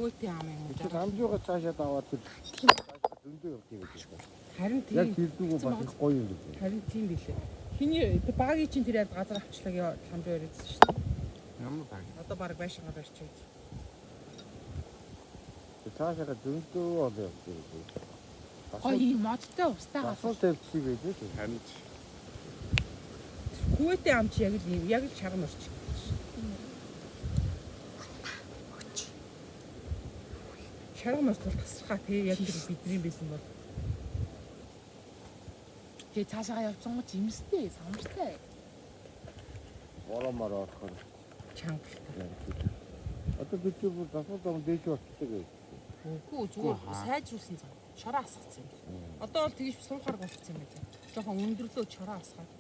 Хөөтэй ам юм уу? Тэр амжууга цаашаа даваад тэр зөндөө явдаг гэж байна. Харин Яг тийм. тэрдүүгөө бас их гоё юм гэж. Харин тийм билээ. Хиний тэр багийн чинь тэр яг газар авчлаг хамжаа өрөөдсөн шүү дээ. Ямар баг. Одоо баг байшингаа барьчихъя. Тэр цаашаа зөндөө ол явдаг. Гоё ийм модтой устаа Асуул тавьчих байж дээ. Харин Хөөтэй ам чи яг л шарган орч. Шарган орч бол тасархаа тий яг тэр бидний байсан бол. Тэгээ цаашаа явцсан гоч имстэй, самартай. Боромоор орохоор Чангалтай. одоо бид бүр засвал дом дээж болчихдаг гэж. Үгүй зүгээр сайжруулсан цаа. Чороо асгацсан юм. Одоо бол тэгж суухаар болчихсон юм байна. Жохон өндөрлөө чороо асгаад.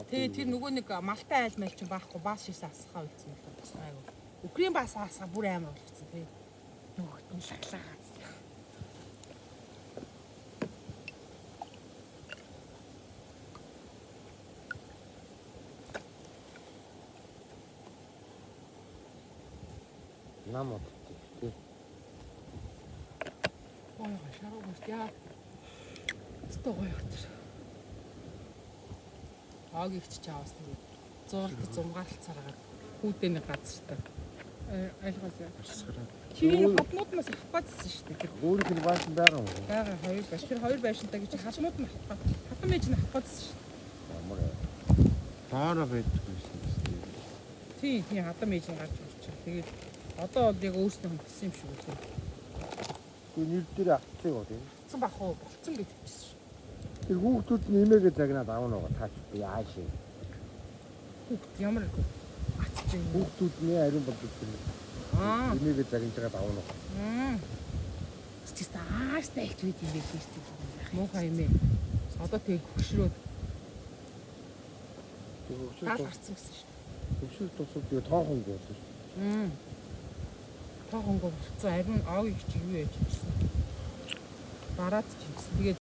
Тэгээ тэр нөгөө нэг малтай айл мэл чинь баахгүй баас шийсэн асхаа үлдсэн юм байна. Бас айгу. Украин баас асгаа бүр амар болчихсон тий. Нөгөөт нь лаглаа. Намод тий. Ой шаруу яа. Стогой хатар. Аагийг ч чаавас тэгээд зуурд зумгаалцараад хүүдээний газартаа айлгуулъя. Чиний хатнууднаас авахгүйсэн шүү дээ. Өөрөөх нь баасан байгаа юм уу? Бага хоёр байш. Тэр хоёр байшинтай гэж хатнууд нь авах. Хатан мэж нь авахгүйсэн шүү дээ. Ямар доороо байдаг байсан юм. Тийм хатан мэж нь гарч ирчихэ. Тэгээд одоо бол яг өөрснөө хөдсөн юм шиг үү. Гэхдээ нэр дээр авчихсан юм тий. Болцсон бах уу? Болцсон гэж хэлчихсэн шүү. Тэр хүүхдүүд нэмээгээ загнаад авна уу таач яаж юм. Хүүхд ямар атж юм. Хүүхдүүд нэ ариун болдог юм. Нэмээгээ загнаж байгаа авна уу. Чист ааштай их үед юм биш үү? Муухай юм ээ. Одоо тэг хөшрөөд Тэр гал хөвчүүд гарцсан гэсэн шүү. хөвчүүд тусууд тэгээ тоохон болдог шүү. Тоохон болцсон ариун аавыг чи юу яаж ирсэн. Бараад ч юмсан. Тэгээд